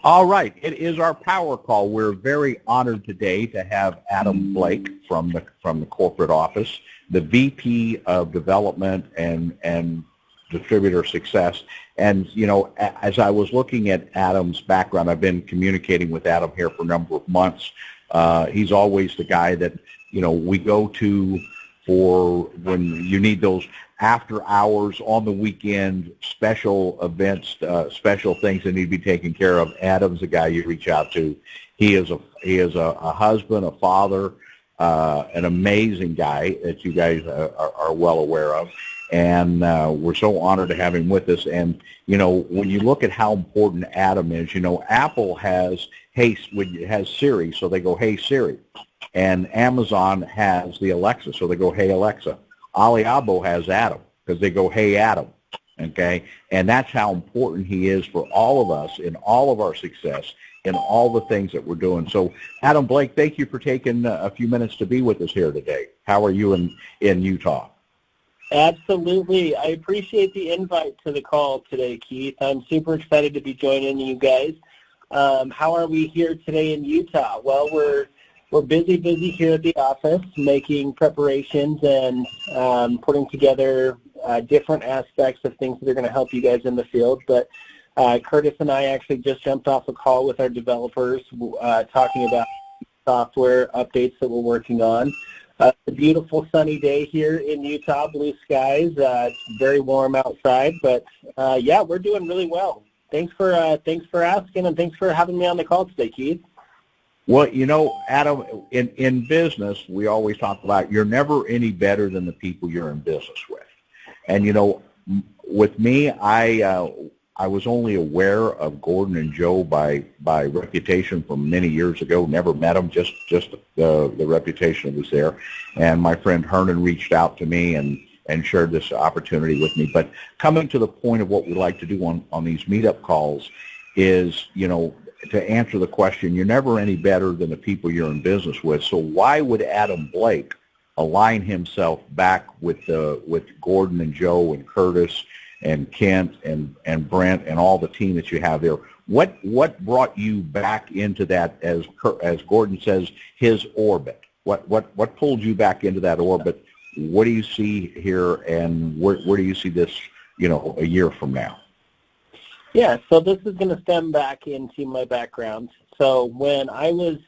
All right, it is our power call. We're very honored today to have Adam Blake from the corporate office, the VP of Development and Distributor Success. And you know, as I was looking at Adam's background, I've been communicating with Adam here for a number of months. He's always the guy that we go to for when you need those after hours, on the weekend, special events, special things that need to be taken care of. Adam's the guy you reach out to. He is a husband, a father, an amazing guy that you guys are well aware of. And we're so honored to have him with us. And, when you look at how important Adam is, Apple has Siri, so they go, "Hey, Siri." And Amazon has the Alexa, so they go, "Hey, Alexa." Oliabo has Adam because they go, "Hey, Adam." Okay? And that's how important he is for all of us in all of our success in all the things that we're doing. So, Adam Blake, thank you for taking a few minutes to be with us here today. How are you in Utah? Absolutely. I appreciate the invite to the call today, Keith. I'm super excited to be joining you guys. How are we here today in Utah? Well, we're busy here at the office, making preparations and putting together different aspects of things that are going to help you guys in the field. But Curtis and I actually just jumped off a call with our developers talking about software updates that we're working on. It's a beautiful sunny day here in Utah, blue skies. It's very warm outside, but yeah, we're doing really well. Thanks for asking, and thanks for having me on the call today, Keith. Well, Adam, in business, we always talk about you're never any better than the people you're in business with. And, with me, I was only aware of Gordon and Joe by reputation from many years ago. Never met them, just the reputation was there. And my friend Hernan reached out to me and shared this opportunity with me. But coming to the point of what we like to do on these meetup calls is, to answer the question, you're never any better than the people you're in business with. So why would Adam Blake align himself back with Gordon and Joe and Curtis and Kent and Brent and all the team that you have there? What brought you back into that, as Gordon says, his orbit? What pulled you back into that orbit? What do you see here, and where do you see this, a year from now? Yeah, so this is going to stem back into my background. So when I was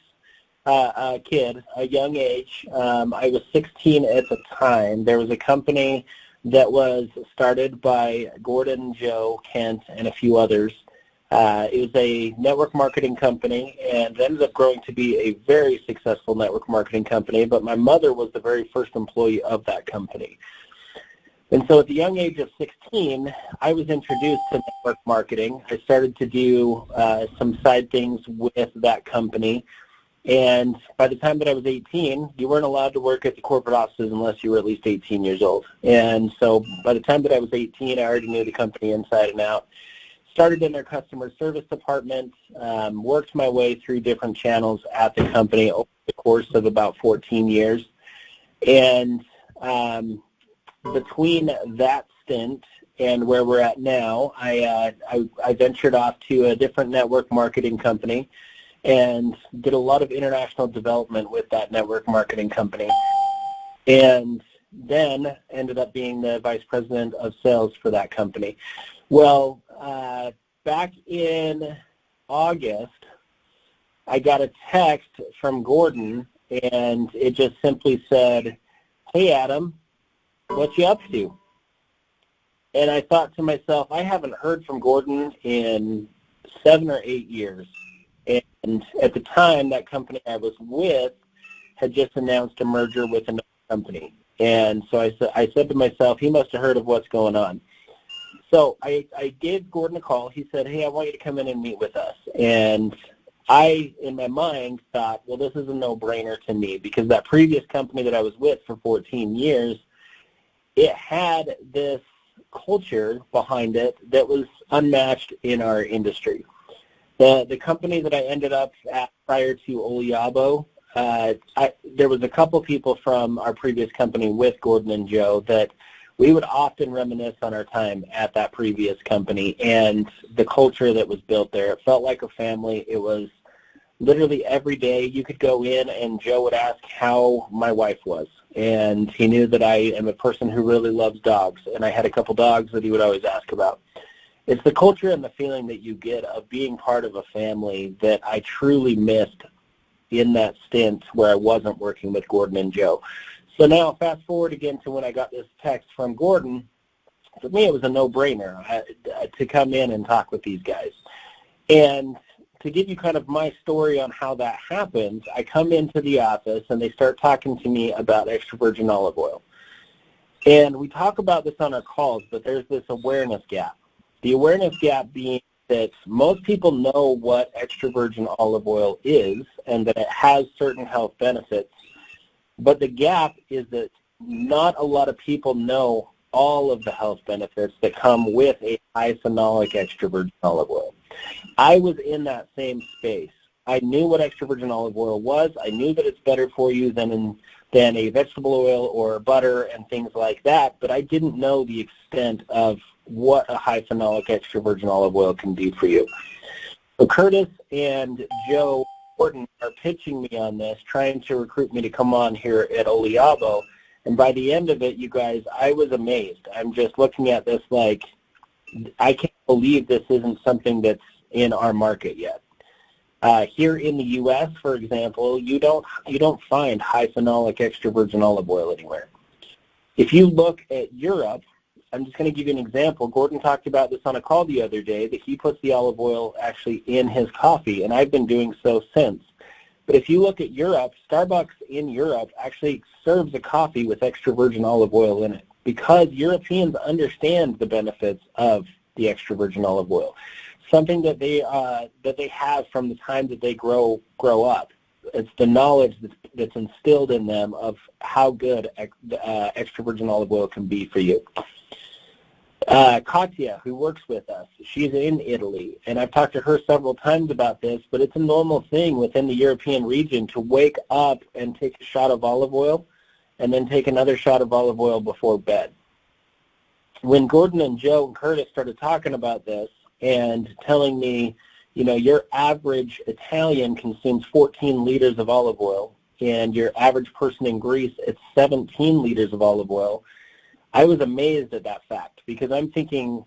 a kid, a young age, I was 16 at the time, there was a company that was started by Gordon, Joe, Kent, and a few others. It was a network marketing company, and it ended up growing to be a very successful network marketing company, but my mother was the very first employee of that company. And so at the young age of 16, I was introduced to network marketing. I started to do some side things with that company. And by the time that I was 18, you weren't allowed to work at the corporate offices unless you were at least 18 years old. And so by the time that I was 18, I already knew the company inside and out. Started in their customer service department, worked my way through different channels at the company over the course of about 14 years. And between that stint and where we're at now, I ventured off to a different network marketing company and did a lot of international development with that network marketing company, and then ended up being the vice president of sales for that company. Well, back in August, I got a text from Gordon, and it just simply said, "Hey, Adam, what you up to?" And I thought to myself, I haven't heard from Gordon in 7 or 8 years. And at the time, that company I was with had just announced a merger with another company. And so I said to myself, he must have heard of what's going on. So I gave Gordon a call. He said, "Hey, I want you to come in and meet with us." And I, in my mind, thought, well, this is a no-brainer to me, because that previous company that I was with for 14 years, it had this culture behind it that was unmatched in our industry. The company that I ended up at prior to Oliabo, there was a couple people from our previous company with Gordon and Joe that we would often reminisce on our time at that previous company and the culture that was built there. It felt like a family. It was literally every day you could go in and Joe would ask how my wife was. And he knew that I am a person who really loves dogs, and I had a couple dogs that he would always ask about. It's the culture and the feeling that you get of being part of a family that I truly missed in that stint where I wasn't working with Gordon and Joe. So now fast forward again to when I got this text from Gordon. For me, it was a no-brainer to come in and talk with these guys. And to give you kind of my story on how that happens, I come into the office and they start talking to me about extra virgin olive oil. And we talk about this on our calls, but there's this awareness gap. The awareness gap being that most people know what extra virgin olive oil is and that it has certain health benefits, but the gap is that not a lot of people know all of the health benefits that come with a high phenolic extra virgin olive oil. I was in that same space. I knew what extra virgin olive oil was. I knew that it's better for you than a vegetable oil or butter and things like that, but I didn't know the extent of what a high phenolic extra virgin olive oil can do for you. So Curtis and Joe Gordon are pitching me on this, trying to recruit me to come on here at Oliabo, and by the end of it, you guys, I was amazed. I'm just looking at this like, I can't believe this isn't something that's in our market yet. Here in the U.S., for example, you don't find high phenolic extra virgin olive oil anywhere. If you look at Europe, I'm just going to give you an example. Gordon talked about this on a call the other day, that he puts the olive oil actually in his coffee, and I've been doing so since. But if you look at Europe, Starbucks in Europe actually serves a coffee with extra virgin olive oil in it because Europeans understand the benefits of the extra virgin olive oil, something that they have from the time that they grow up. It's the knowledge that's instilled in them of how good extra virgin olive oil can be for you. Katya, who works with us, she's in Italy, and I've talked to her several times about this, but it's a normal thing within the European region to wake up and take a shot of olive oil and then take another shot of olive oil before bed. When Gordon and Joe and Curtis started talking about this and telling me, you know, your average Italian consumes 14 liters of olive oil, and your average person in Greece, it's 17 liters of olive oil, I was amazed at that fact because I'm thinking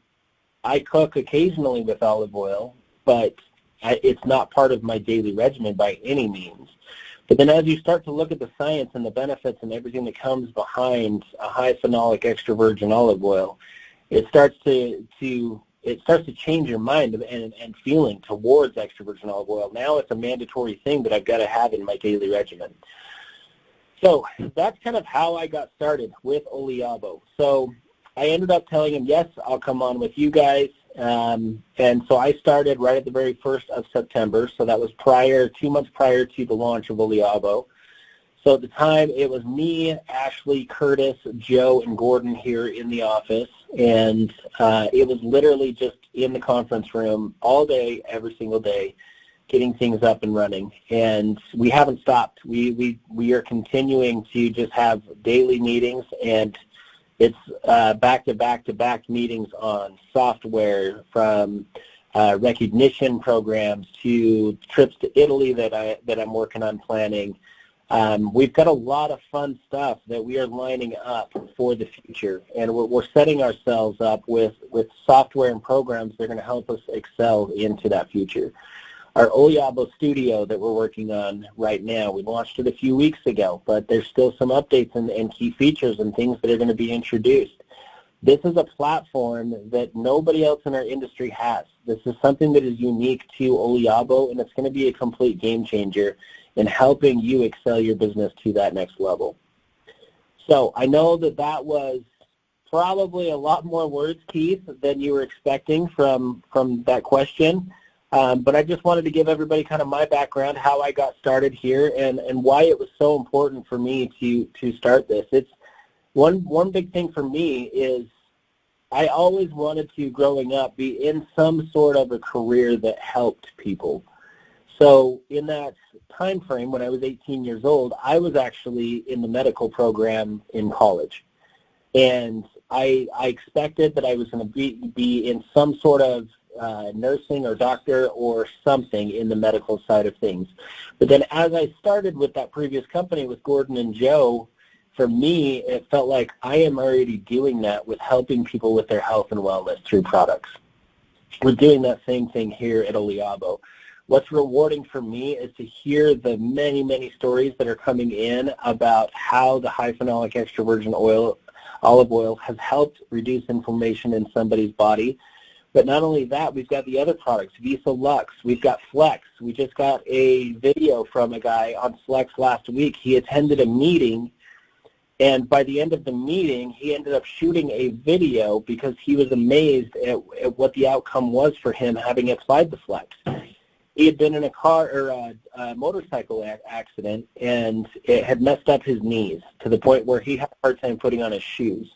I cook occasionally with olive oil, but it's not part of my daily regimen by any means. But then as you start to look at the science and the benefits and everything that comes behind a high phenolic extra virgin olive oil, it starts to change your mind and feeling towards extra virgin olive oil. Now it's a mandatory thing that I've got to have in my daily regimen. So that's kind of how I got started with Oliabo. So I ended up telling him, yes, I'll come on with you guys. And so I started right at the very 1st of September. So that was 2 months prior to the launch of Oliabo. So at the time, it was me, Ashley, Curtis, Joe, and Gordon here in the office. And it was literally just in the conference room all day, every single day, getting things up and running. And we haven't stopped. We are continuing to just have daily meetings, and it's back-to-back-to-back meetings on software, from recognition programs to trips to Italy that I'm working on planning. We've got a lot of fun stuff that we are lining up for the future, and we're setting ourselves up with software and programs that are going to help us excel into that future. Our Oliabo studio that we're working on right now, we launched it a few weeks ago, but there's still some updates and key features and things that are going to be introduced. This is a platform that nobody else in our industry has. This is something that is unique to Oliabo, and it's going to be a complete game changer in helping you excel your business to that next level. So I know that was probably a lot more words, Keith, than you were expecting from that question. But I just wanted to give everybody kind of my background, how I got started here, and why it was so important for me to start this. It's one big thing for me is I always wanted to, growing up, be in some sort of a career that helped people. So in that time frame, when I was 18 years old, I was actually in the medical program in college. And I expected that I was going to be in some sort of nursing or doctor or something in the medical side of things. But then as I started with that previous company with Gordon and Joe, for me, it felt like I am already doing that with helping people with their health and wellness through products. We're doing that same thing here at Oliabo. What's rewarding for me is to hear the many, many stories that are coming in about how the high phenolic extra virgin olive oil has helped reduce inflammation in somebody's body. But not only that, we've got the other products, Visa Lux, we've got Flex. We just got a video from a guy on Flex last week. He attended a meeting, and by the end of the meeting, he ended up shooting a video because he was amazed at what the outcome was for him having applied the Flex. He had been in a car or a motorcycle accident, and it had messed up his knees to the point where he had a hard time putting on his shoes.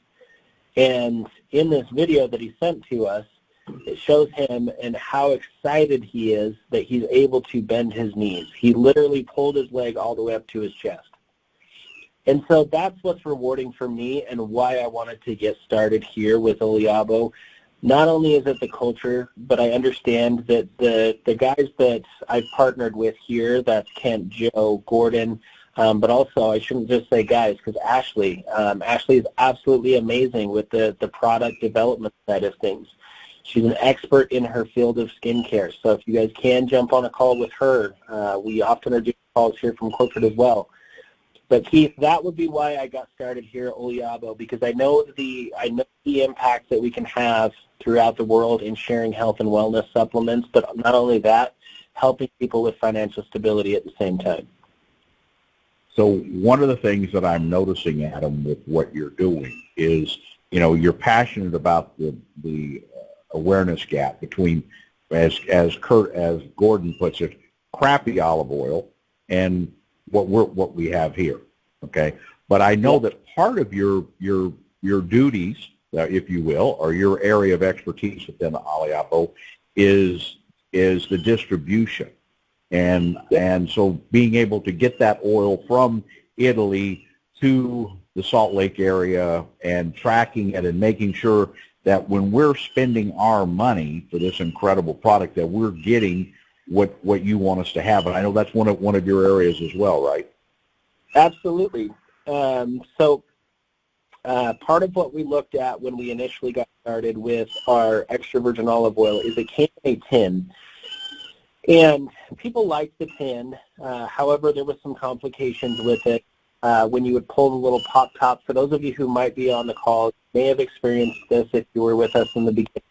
And in this video that he sent to us, it shows him and how excited he is that he's able to bend his knees. He literally pulled his leg all the way up to his chest. And so that's what's rewarding for me and why I wanted to get started here with Oliabo. Not only is it the culture, but I understand that the guys that I've partnered with here, that's Kent, Joe, Gordon, but also I shouldn't just say guys, because Ashley is absolutely amazing with the product development side of things. She's an expert in her field of skincare. So if you guys can jump on a call with her, we often are doing calls here from corporate as well. But Keith, that would be why I got started here at Oliabo, because I know the impact that we can have throughout the world in sharing health and wellness supplements, but not only that, helping people with financial stability at the same time. So one of the things that I'm noticing, Adam, with what you're doing is, you know, you're passionate about the awareness gap between, as Gordon puts it, crappy olive oil and what we have here. Okay, but I know that part of your duties, if you will, or your area of expertise within Oliabo is the distribution, and so being able to get that oil from Italy to the Salt Lake area and tracking it and making sure that when we're spending our money for this incredible product that we're getting what you want us to have. And I know that's one of your areas as well, right? Absolutely. So part of what we looked at when we initially got started with our extra virgin olive oil is it came in a tin. And people liked the tin. However, there was some complications with it. When you would pull the little pop top, for those of you who might be on the call, you may have experienced this if you were with us in the beginning.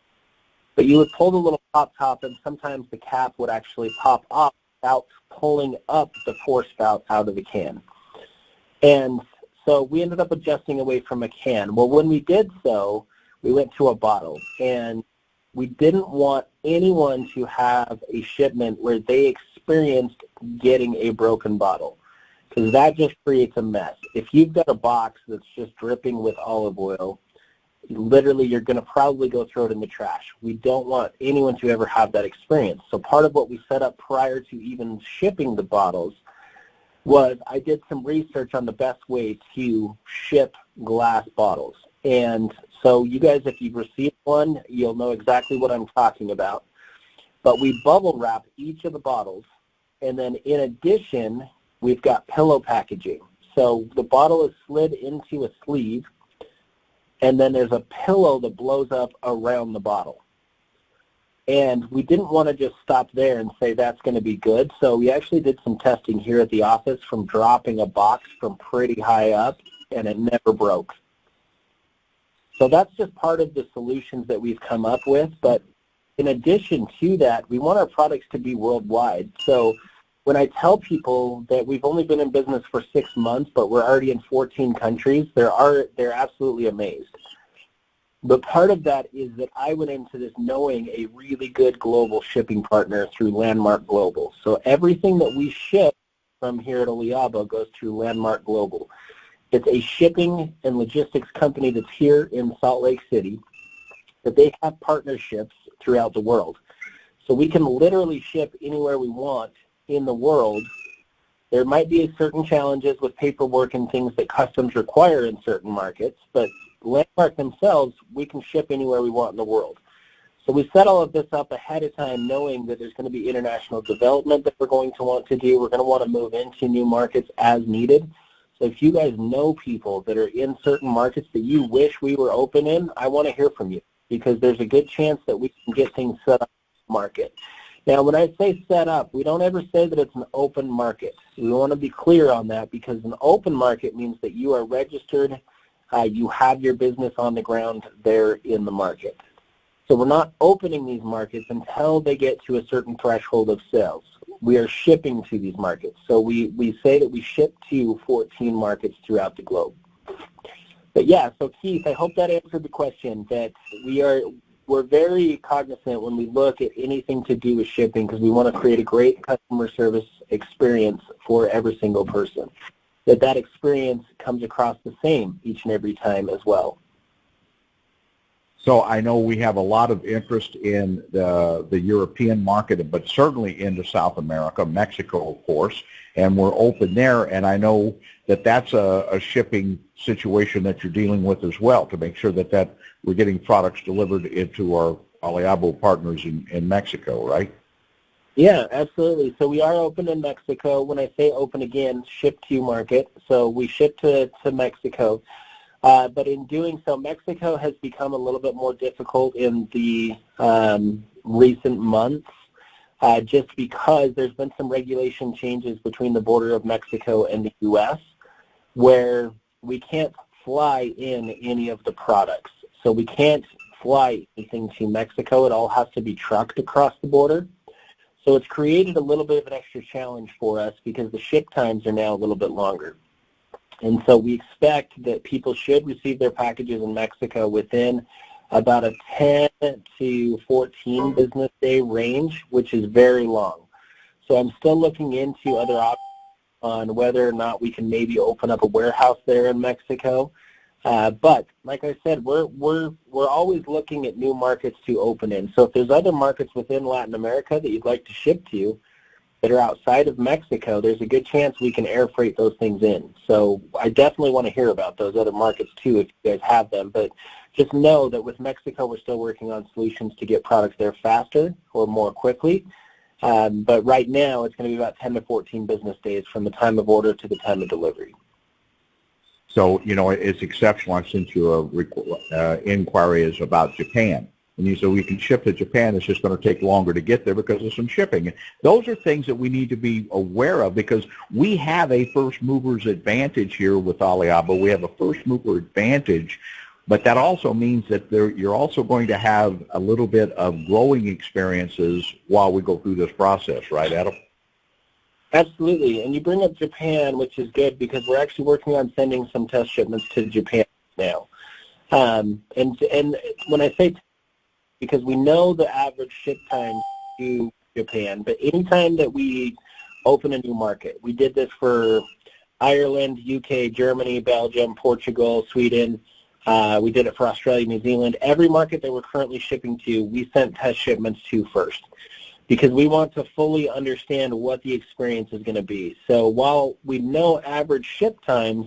But you would pull the little pop top, and sometimes the cap would actually pop off without pulling up the pour spout out of the can. And so we ended up adjusting away from a can. Well, when we did so, we went to a bottle, and we didn't want anyone to have a shipment where they experienced getting a broken bottle, because that just creates a mess. If you've got a box that's just dripping with olive oil, literally you're going to probably go throw it in the trash. We don't want anyone to ever have that experience. So part of what we set up prior to even shipping the bottles was I did some research on the best way to ship glass bottles. And so you guys, if you've received one, you'll know exactly what I'm talking about. But we bubble wrap each of the bottles, and then in addition, we've got pillow packaging. So the bottle is slid into a sleeve, and then there's a pillow that blows up around the bottle. And we didn't want to just stop there and say that's going to be good, so we actually did some testing here at the office from dropping a box from pretty high up, and it never broke. So that's just part of the solutions that we've come up with, but in addition to that, we want our products to be worldwide. So when I tell people that we've only been in business for 6 months, but we're already in 14 countries, they're absolutely amazed. But part of that is that I went into this knowing a really good global shipping partner through Landmark Global. So everything that we ship from here at Oliabo goes through Landmark Global. It's a shipping and logistics company that's here in Salt Lake City, but they have partnerships throughout the world. So we can literally ship anywhere we want in the world, There might be certain challenges with paperwork and things that customs require in certain markets, but Landmark themselves, we can ship anywhere we want in the world. So we set all of this up ahead of time knowing that there's going to be international development that we're going to want to do. We're going to want to move into new markets as needed. So if you guys know people that are in certain markets that you wish we were open in, I want to hear from you, because there's a good chance that we can get things set up in the market. Now, when I say set up, we don't ever say that it's an open market. We want to be clear on that, because an open market means that you are registered, you have your business on the ground there in the market. So we're not opening these markets until they get to a certain threshold of sales. We are shipping to these markets. So we say that we ship to 14 markets throughout the globe. But yeah, so Keith, I hope that answered the question, that we're very cognizant when we look at anything to do with shipping, because we want to create a great customer service experience for every single person. That experience comes across the same each and every time as well. So I know we have a lot of interest in the European market, but certainly into South America, Mexico, of course, and we're open there. And I know that that's a shipping situation that you're dealing with as well, to make sure that we're getting products delivered into our Oliabo partners in Mexico, right? Yeah, absolutely. So we are open in Mexico. When I say open, again, ship to market. So we ship to Mexico. But in doing so, Mexico has become a little bit more difficult in the recent months, just because there's been some regulation changes between the border of Mexico and the U.S., where we can't fly in any of the products. So we can't fly anything to Mexico. It all has to be trucked across the border. So it's created a little bit of an extra challenge for us, because the ship times are now a little bit longer. And so we expect that people should receive their packages in Mexico within about a 10 to 14 business day range, which is very long. So I'm still looking into other options on whether or not we can maybe open up a warehouse there in Mexico. But like I said, we're always looking at new markets to open in. So if there's other markets within Latin America that you'd like to ship to that are outside of Mexico, there's a good chance we can air freight those things in. So I definitely want to hear about those other markets too, if you guys have them. But just know that with Mexico, we're still working on solutions to get products there faster or more quickly. But right now, it's going to be about 10 to 14 business days from the time of order to the time of delivery. So, it's exceptional. I sent you a inquiry about Japan. And you said we can ship to Japan. It's just going to take longer to get there because of some shipping. Those are things that we need to be aware of, because we have a first mover's advantage here with Oliabo. We have a first mover advantage, but that also means that you're also going to have a little bit of growing experiences while we go through this process, right, Adam? Absolutely. And you bring up Japan, which is good, because we're actually working on sending some test shipments to Japan now. And when I say because we know the average ship time to Japan, but anytime that we open a new market, we did this for Ireland, UK, Germany, Belgium, Portugal, Sweden. We did it for Australia, New Zealand. Every market that we're currently shipping to, we sent test shipments to first, because we want to fully understand what the experience is going to be. So while we know average ship times,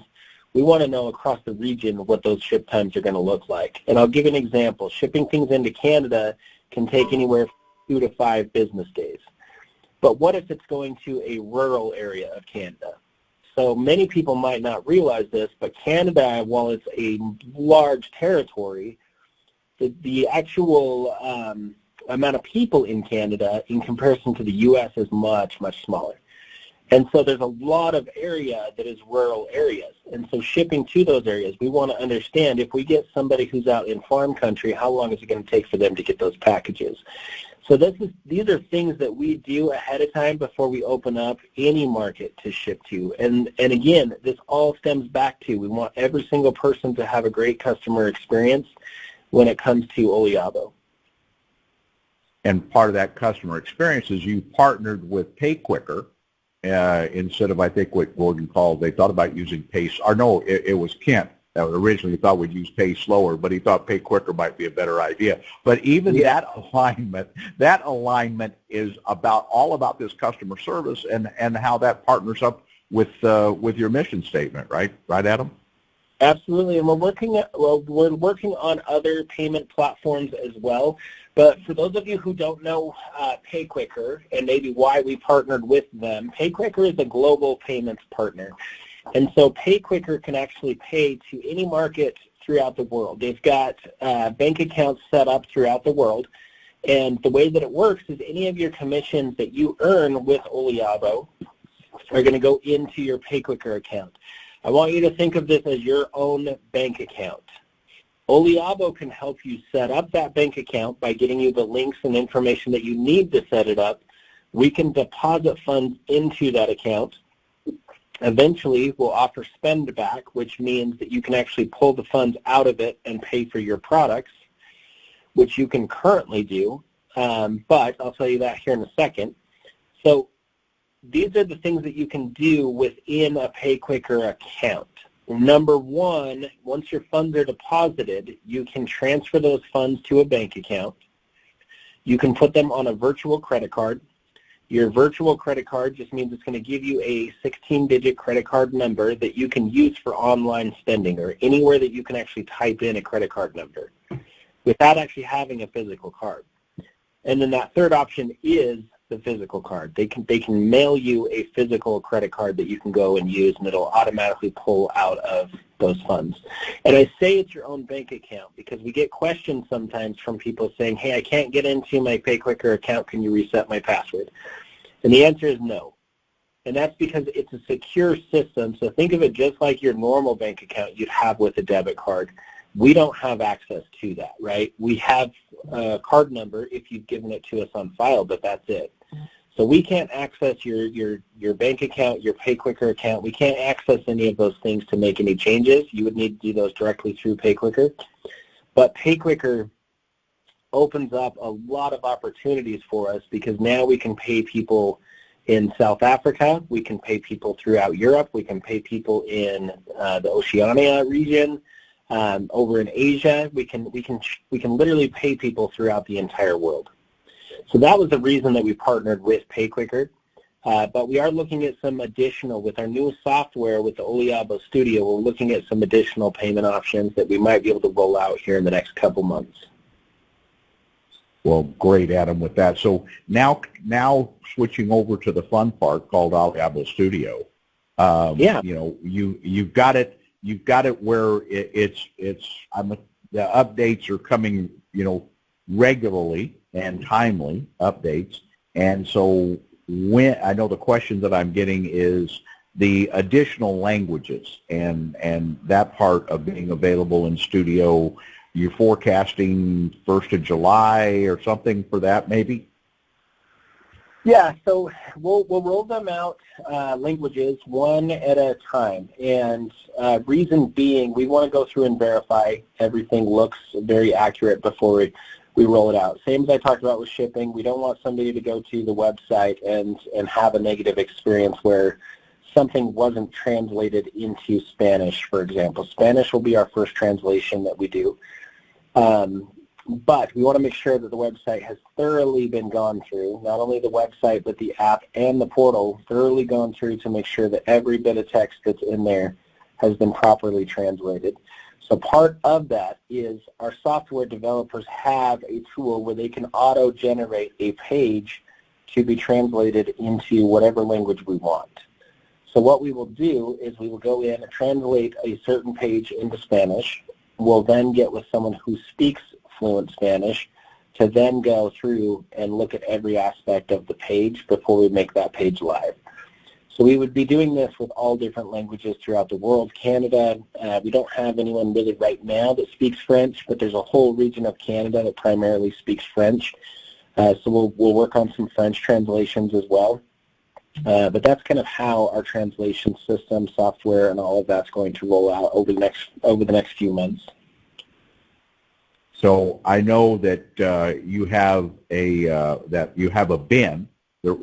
we want to know across the region what those ship times are going to look like. And I'll give you an example. Shipping things into Canada can take anywhere from 2 to 5 business days. But what if it's going to a rural area of Canada? So many people might not realize this, but Canada, while it's a large territory, the actual amount of people in Canada in comparison to the U.S. is much, much smaller. And so there's a lot of area that is rural areas. And so shipping to those areas, we want to understand, if we get somebody who's out in farm country, how long is it going to take for them to get those packages? So these are things that we do ahead of time before we open up any market to ship to. And again, this all stems back to, we want every single person to have a great customer experience when it comes to Oliabo. And part of that customer experience is you partnered with Pay Quicker. Instead of, I think, what Gordon called, they thought about using Pay, or no, it was Kent that originally thought we'd use Pay Slower, but he thought Pay Quicker might be a better idea. But even that alignment is all about this customer service and how that partners up with your mission statement, right? Right, Adam? Absolutely, and we're working on other payment platforms as well. But for those of you who don't know PayQuicker and maybe why we partnered with them, PayQuicker is a global payments partner. And so PayQuicker can actually pay to any market throughout the world. They've got bank accounts set up throughout the world. And the way that it works is any of your commissions that you earn with Oliabo are going to go into your PayQuicker account. I want you to think of this as your own bank account. Oliabo can help you set up that bank account by getting you the links and information that you need to set it up. We can deposit funds into that account. Eventually, we'll offer spend back, which means that you can actually pull the funds out of it and pay for your products, which you can currently do, but I'll tell you that here in a second. So these are the things that you can do within a PayQuicker account. Number one, once your funds are deposited, you can transfer those funds to a bank account. You can put them on a virtual credit card. Your virtual credit card just means it's going to give you a 16-digit credit card number that you can use for online spending or anywhere that you can actually type in a credit card number without actually having a physical card. And then that third option is the physical card. They can mail you a physical credit card that you can go and use, and it'll automatically pull out of those funds. And I say it's your own bank account because we get questions sometimes from people saying, hey, I can't get into my PayQuicker account. Can you reset my password? And the answer is no. And that's because it's a secure system. So think of it just like your normal bank account you'd have with a debit card. We don't have access to that, right? We have a card number if you've given it to us on file, but that's it. So we can't access your bank account, your PayQuicker account. We can't access any of those things to make any changes. You would need to do those directly through PayQuicker. But PayQuicker opens up a lot of opportunities for us because now we can pay people in South Africa. We can pay people throughout Europe. We can pay people in the Oceania region. Over in Asia, we can literally pay people throughout the entire world. So that was the reason that we partnered with PayQuicker. But we are looking at some additional, with our new software, with the Oliabo Studio, we're looking at some additional payment options that we might be able to roll out here in the next couple months. Well, great, Adam, with that. So now switching over to the fun part called Oliabo Studio. Yeah. You know, you've got it where the updates are coming, you know, regularly and timely updates. And so when I know the question that I'm getting is the additional languages and that part of being available in Studio. You're forecasting 1st of July or something for that, maybe? Yeah, so we'll roll them out languages one at a time. And reason being, we want to go through and verify everything looks very accurate before we roll it out. Same as I talked about with shipping, we don't want somebody to go to the website and have a negative experience where something wasn't translated into Spanish, for example. Spanish will be our first translation that we do. But we want to make sure that the website has thoroughly been gone through, not only the website, but the app and the portal, thoroughly gone through to make sure that every bit of text that's in there has been properly translated. So part of that is our software developers have a tool where they can auto-generate a page to be translated into whatever language we want. So what we will do is we will go in and translate a certain page into Spanish. We'll then get with someone who speaks fluent Spanish to then go through and look at every aspect of the page before we make that page live. So we would be doing this with all different languages throughout the world. Canada, we don't have anyone really right now that speaks French, but there's a whole region of Canada that primarily speaks French. So we'll work on some French translations as well. But that's kind of how our translation system, software, and all of that's going to roll out over the next few months. So I know that you have a Ben.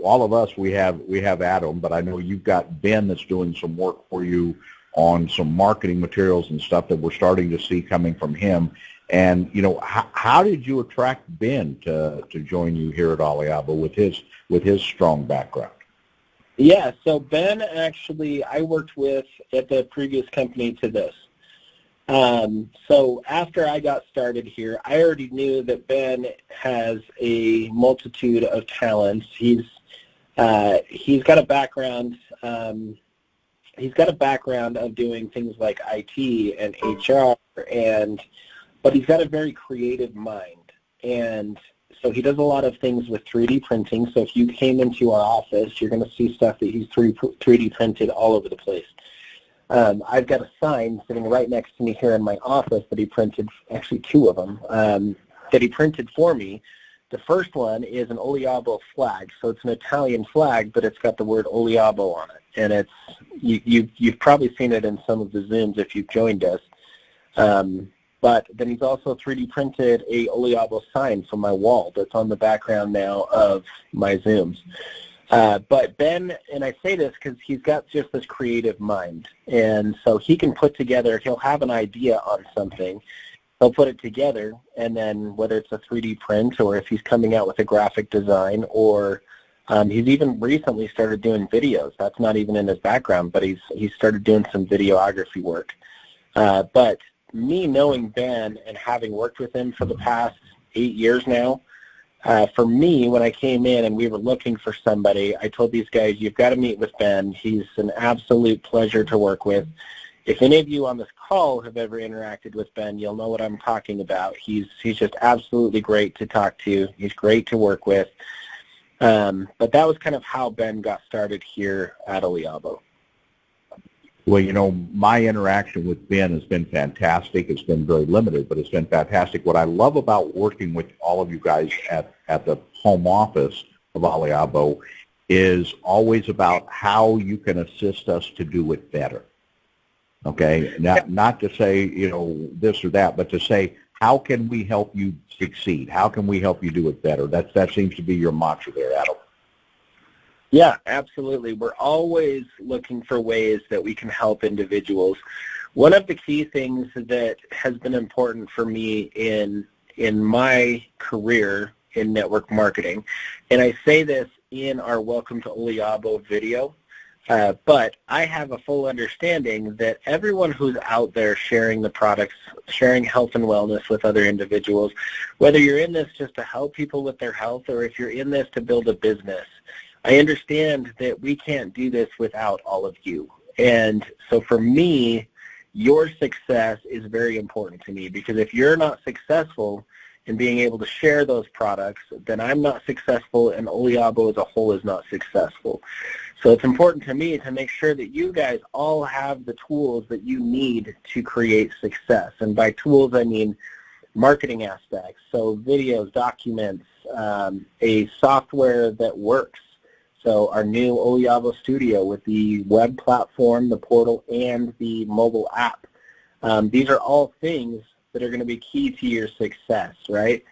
All of us we have Adam, but I know you've got Ben that's doing some work for you on some marketing materials and stuff that we're starting to see coming from him. And you know, how did you attract Ben to join you here at Oliabo with his strong background? Yeah, so Ben actually I worked with at the previous company to this. So after I got started here, I already knew that Ben has a multitude of talents. He's got a background. He's got a background of doing things like IT and HR, but he's got a very creative mind, and so he does a lot of things with 3D printing. So if you came into our office, you're going to see stuff that he's 3D printed all over the place. I've got a sign sitting right next to me here in my office that he printed, actually two of them, that he printed for me. The first one is an Oliabo flag. So it's an Italian flag, but it's got the word Oliabo on it. And it's you've probably seen it in some of the Zooms if you've joined us. But then he's also 3D printed a Oliabo sign for my wall that's on the background now of my Zooms. But Ben, and I say this because he's got just this creative mind, and so he can put together, he'll have an idea on something, he'll put it together, and then whether it's a 3D print or if he's coming out with a graphic design, or he's even recently started doing videos. That's not even in his background, but he's started doing some videography work. But me knowing Ben and having worked with him for the past 8 years now, for me, when I came in and we were looking for somebody, I told these guys, you've got to meet with Ben. He's an absolute pleasure to work with. If any of you on this call have ever interacted with Ben, you'll know what I'm talking about. He's just absolutely great to talk to. He's great to work with. But that was kind of how Ben got started here at Oliabo. Well, you know, my interaction with Ben has been fantastic. It's been very limited, but it's been fantastic. What I love about working with all of you guys at the home office of Oliabo is always about how you can assist us to do it better. Okay? Not to say, you know, this or that, but to say, how can we help you succeed? How can we help you do it better? That seems to be your mantra there, Adam. Yeah, absolutely. We're always looking for ways that we can help individuals. One of the key things that has been important for me in my career in network marketing, and I say this in our Welcome to Oliabo video, but I have a full understanding that everyone who's out there sharing the products, sharing health and wellness with other individuals, whether you're in this just to help people with their health or if you're in this to build a business, I understand that we can't do this without all of you. And so for me, your success is very important to me, because if you're not successful in being able to share those products, then I'm not successful and Oliabo as a whole is not successful. So it's important to me to make sure that you guys all have the tools that you need to create success. And by tools, I mean marketing aspects, so videos, documents, a software that works. So our new Oliabo Studio with the web platform, the portal, and the mobile app. These are all things that are going to be key to your success, right?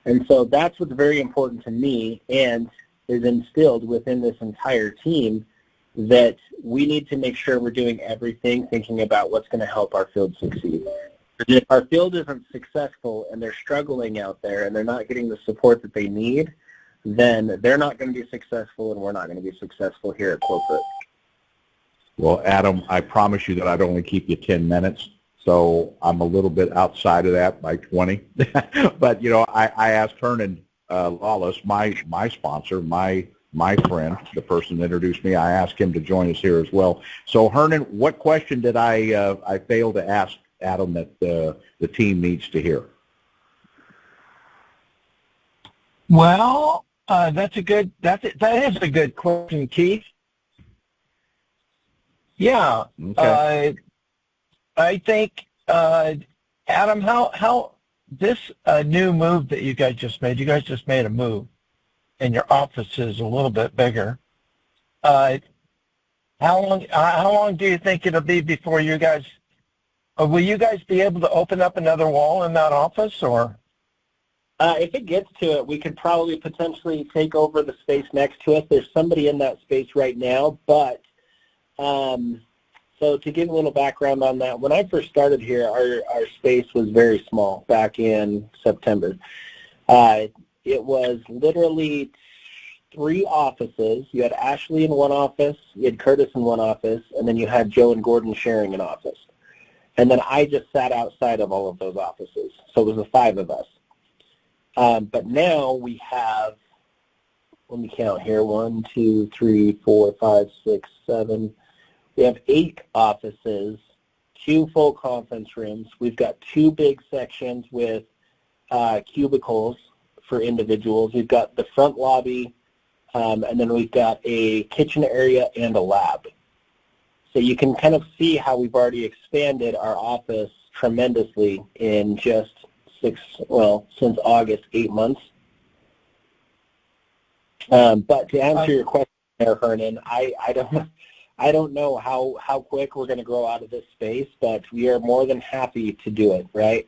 And so that's what's very important to me and is instilled within this entire team, that we need to make sure we're doing everything thinking about what's going to help our field succeed. If our field isn't successful and they're struggling out there and they're not getting the support that they need, then they're not going to be successful and we're not going to be successful here at corporate. Well, Adam, I promise you that I'd only keep you 10 minutes, so I'm a little bit outside of that by 20. But, you know, I asked Hernan Lawless, my sponsor, my friend, the person that introduced me, I asked him to join us here as well. So, Hernan, what question did I fail to ask Adam that the team needs to hear? Well, that is a good question, Keith. Yeah, okay. I think, Adam, how this new move that you guys just made a move, and your office is a little bit bigger. How long do you think it'll be before you guys, will you guys be able to open up another wall in that office, or? If it gets to it, we could probably potentially take over the space next to us. There's somebody in that space right now, but so to give a little background on that, when I first started here, our space was very small back in September. It was literally 3 offices. You had Ashley in one office, you had Curtis in one office, and then you had Joe and Gordon sharing an office. And then I just sat outside of all of those offices. So it was the 5 of us. But now we have, let me count here, 1, 2, 3, 4, 5, 6, 7. We have 8 offices, 2 full conference rooms. We've got 2 big sections with cubicles for individuals. We've got the front lobby, and then we've got a kitchen area and a lab. So you can kind of see how we've already expanded our office tremendously in just since August, 8 months. But to answer your question there, Hernan, I don't know how quick we're going to grow out of this space, but we are more than happy to do it, right?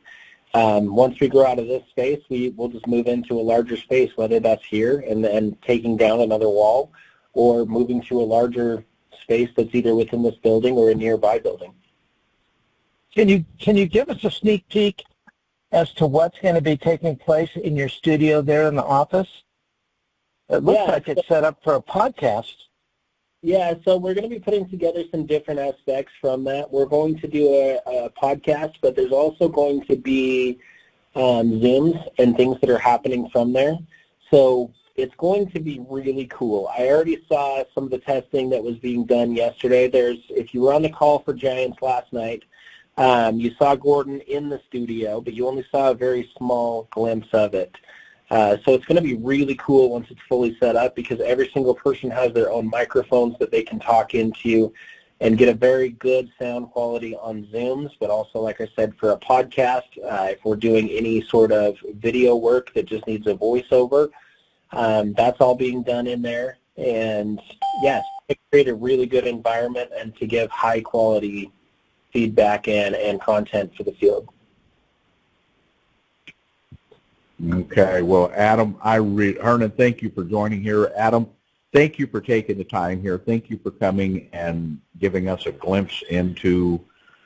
Once we grow out of this space, we'll just move into a larger space, whether that's here and taking down another wall or moving to a larger space that's either within this building or a nearby building. Can you give us a sneak peek as to what's going to be taking place in your studio there in the office? It looks like it's set up for a podcast. Yeah, so we're going to be putting together some different aspects from that. We're going to do a podcast, but there's also going to be Zooms and things that are happening from there. So it's going to be really cool. I already saw some of the testing that was being done yesterday. If you were on the call for Giants last night, you saw Gordon in the studio, but you only saw a very small glimpse of it. So it's going to be really cool once it's fully set up because every single person has their own microphones that they can talk into and get a very good sound quality on Zooms, but also, like I said, for a podcast, if we're doing any sort of video work that just needs a voiceover, that's all being done in there. And, yes, to create a really good environment and to give high-quality feedback and content for the field. Okay, well, Adam, Hernan, thank you for joining here. Adam, thank you for taking the time here. Thank you for coming and giving us a glimpse into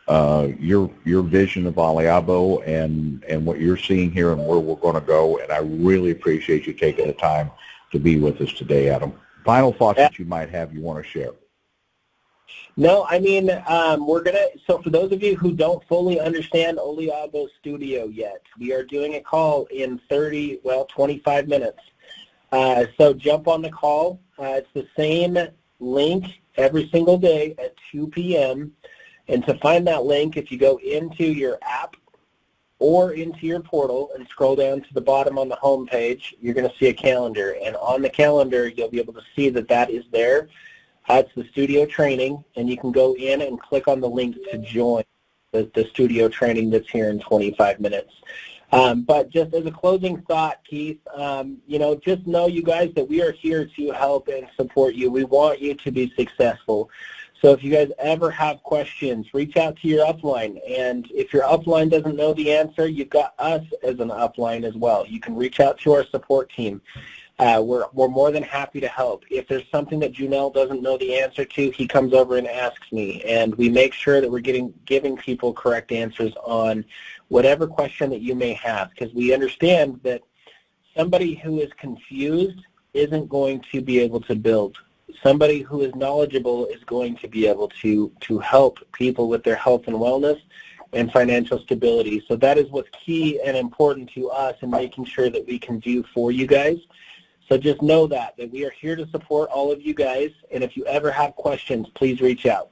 your vision of Oliabo and what you're seeing here and where we're going to go. And I really appreciate you taking the time to be with us today, Adam. Final thoughts that you might have you want to share. No, I mean, so for those of you who don't fully understand Oliabo Studio yet, we are doing a call in 25 minutes. So jump on the call. It's the same link every single day at 2 p.m. And to find that link, if you go into your app or into your portal and scroll down to the bottom on the home page, you're going to see a calendar. And on the calendar, you'll be able to see that is there. It's the studio training, and you can go in and click on the link to join the studio training that's here in 25 minutes. But just as a closing thought, Keith, just know, you guys, that we are here to help and support you. We want you to be successful. So if you guys ever have questions, reach out to your upline. And if your upline doesn't know the answer, you've got us as an upline as well. You can reach out to our support team. We're more than happy to help. If there's something that Junel doesn't know the answer to, he comes over and asks me, and we make sure that we're giving people correct answers on whatever question that you may have, because we understand that somebody who is confused isn't going to be able to build. Somebody who is knowledgeable is going to be able to help people with their health and wellness and financial stability. So that is what's key and important to us in making sure that we can do for you guys. So just know that we are here to support all of you guys, and if you ever have questions, please reach out.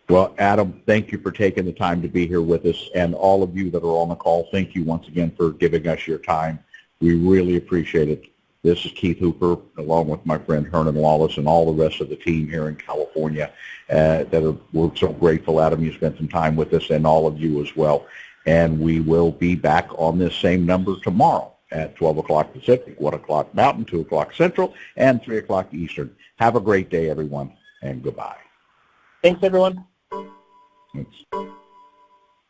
Well, Adam, thank you for taking the time to be here with us, and all of you that are on the call, thank you once again for giving us your time. We really appreciate it. This is Keith Hooper, along with my friend Hernan Lawless and all the rest of the team here in California. We're so grateful, Adam, you spent some time with us, and all of you as well. And we will be back on this same number tomorrow at 12 o'clock Pacific, 1 o'clock Mountain, 2 o'clock Central, and 3 o'clock Eastern. Have a great day, everyone, and goodbye. Thanks, everyone. Thanks.